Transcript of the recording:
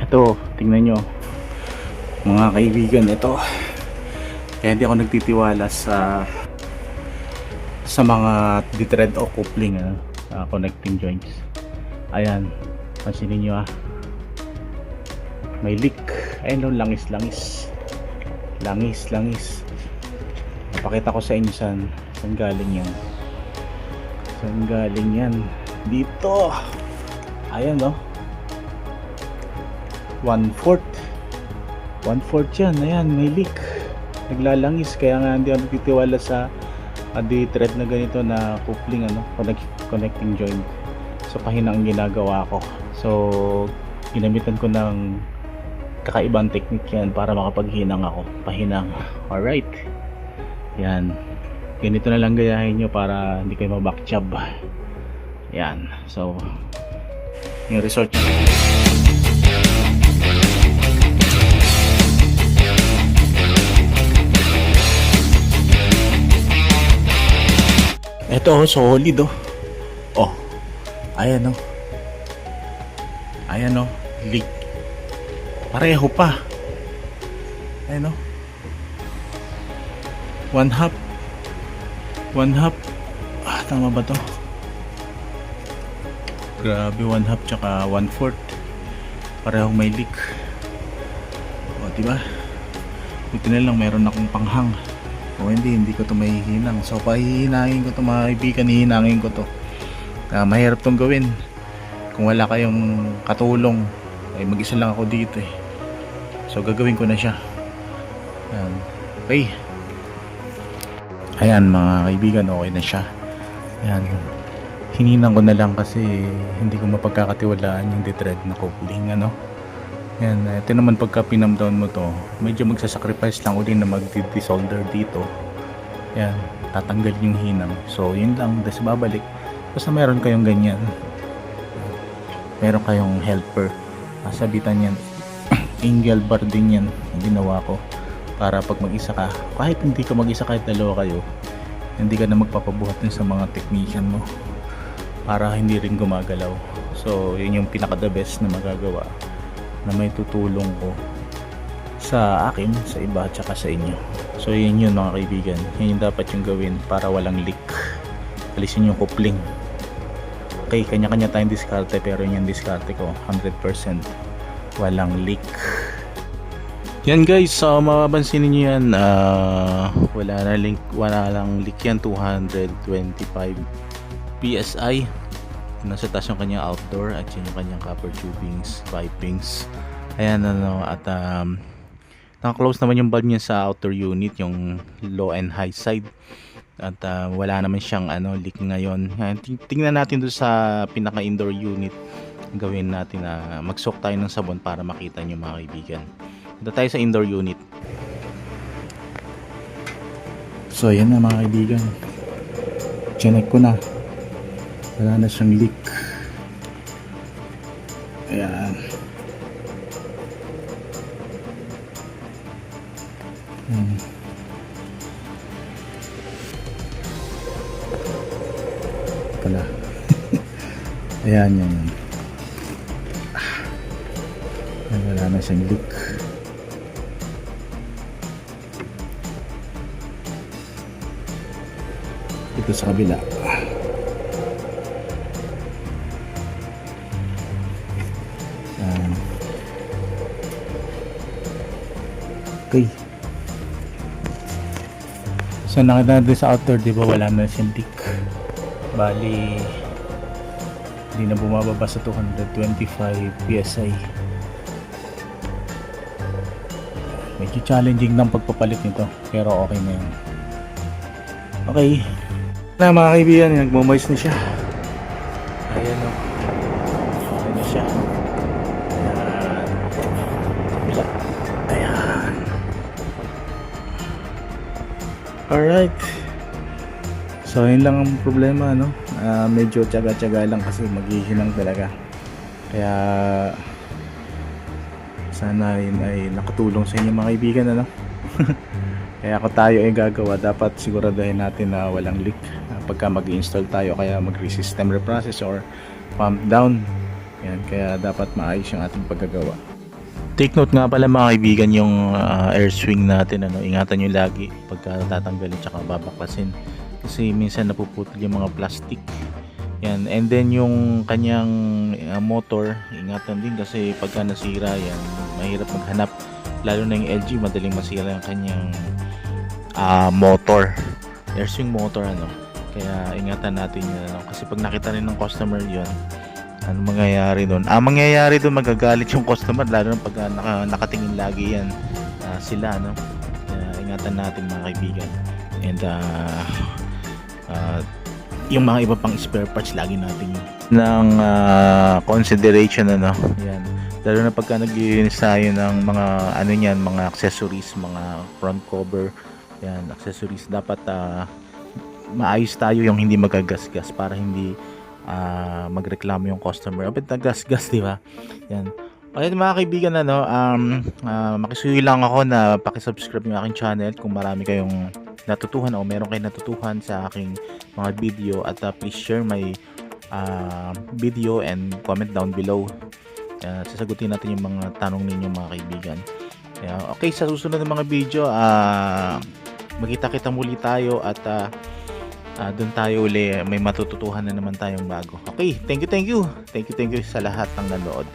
Ito, tingnan nyo mga kaibigan, ito kaya hindi ako nagtitiwala sa mga thread o coupling, sa connecting joints. Ayan, pansinin nyo may leak. Ayan, langis napakita ko sa inyo saan galing yan. Dito, ayan, 1/4 yan. Ayan, may leak, naglalangis. Kaya nga hindi ako nagtitiwala sa thread na ganito na coupling, connecting joint. So pahinang ginagawa ko. So ginamitan ko ng kakaibang technique yan para makapaghinang ako, pahinang. Alright, yan, ganito na lang gayahin nyo para hindi kayo mabackchab. Yan, so yung result. Ito, solid, ayan, leak pareho pa. Ayan, 1/2. Tama ba to? Grabe, 1/2 tsaka 1/4 parehong may leak. Diba? Buti na lang meron akong panghang. Hindi ko to mahihinang. So pahihinangin ko to, mga kaibigan, hihinangin ko to. Mahirap tong gawin kung wala kayong katulong. Mag-isa lang ako dito So gagawin ko na siya. Ayan. Okay, ayan mga kaibigan, okay na siya. Ayan, hininang ko na lang kasi hindi ko mapagkakatiwalaan yung thread na coupling. Yan, ito naman pagka pinamdown mo to, medyo magsasacrifice lang uli na mag-desolder dito. Yan, tatanggal yung hinang. So yun lang, tapos babalik. Basta meron kayong ganyan, meron kayong helper, sabitan yan. Angle bar din yan ang ginawa ko para pag mag-isa ka, kahit hindi ka mag-isa, kahit dalawa kayo, hindi ka na magpapabuhat din sa mga technician mo para hindi rin gumagalaw. So yun yung pinaka the best na magagawa, na may tutulong ko sa akin, sa iba, at saka sa inyo. So yun mga kaibigan, yun yung dapat yung gawin para walang leak. Alisin yung coupling. Okay, kanya-kanya tayong diskarte, pero yun yung diskarte ko, 100% walang leak. Yan guys, so mapapansin niyo yan, wala lang leak yan. 225 PSI. Nasa taas yung kanyang outdoor at yung kanyang copper tubings, pipings. Ayan, at naka-close naman yung bulb niya sa outer unit, yung low and high side. At wala naman siyang leak ngayon. Tingnan natin doon sa pinaka indoor unit. Gawin natin na mag-soak tayo ng sabon para makita nyo mga kaibigan. Ito tayo sa indoor unit. So yan na mga kaibigan, chinek ko na, wala na siyang leak. Ayan. Pala. Ayan, yan. Wala na siyang leak. Ito sa kabila. Okay. So nakita natin sa outdoor, di ba, wala na siyang leak. Bali, hindi na bumababa sa 225 PSI. Medyo challenging ng pagpapalit nito, pero okay na yun. Okay na mga kaibigan, nagmamoist na siya. Ayan, okay na siya. Ayan. Alright, so yun lang ang problema, medyo tiyaga-tiyaga lang kasi maghihinang talaga. Kaya sana yun ay nakatulong sa inyo mga kaibigan, Kaya kung tayo ay gagawa, dapat siguraduhin natin na walang leak pagka mag-install tayo, kaya mag-system reprocess or pump down. Yan, kaya dapat maayos yung ating paggagawa. Take note nga pala mga kaibigan yung air swing natin, ano, ingatan nyo lagi pagka tatanggalin tsaka babaklasin kasi minsan napuputol yung mga plastic yan. And then yung kanyang motor, ingatan din kasi pagka nasira yan mahirap maghanap, lalo na yung LG madaling masira yung kanyang motor, air swing motor, ano, kaya ingatan natin yun, ano, kasi pag nakita rin ng customer yun, ano mangyayari doon? Mangyayari doon, magagalit yung customer lalo na pag nakatingin lagi yan sila, no? Ingatan natin mga kaibigan. And yung mga iba pang spare parts lagi natin ng consideration, ano? Yan. Lalo na pagka naglilinis tayo ng mga ano niyan, mga accessories, mga front cover, yan, accessories, dapat maayos tayo yung hindi magagasgas para hindi magreklamo yung customer. Abit na gas-gas, di ba? Yan. Ayun mga kaibigan, ano, makisuyo lang ako na paki-subscribe yung aking channel kung marami kayong natutuhan o meron kayong natutuhan sa aking mga video, at please share my video and comment down below. Sasagutin natin yung mga tanong ninyo mga kaibigan. Okay, sa susunod ng mga video magkita-kita muli tayo at doon tayo uli, may matututuhan na naman tayong bago. Okay, thank you sa lahat ng nanood.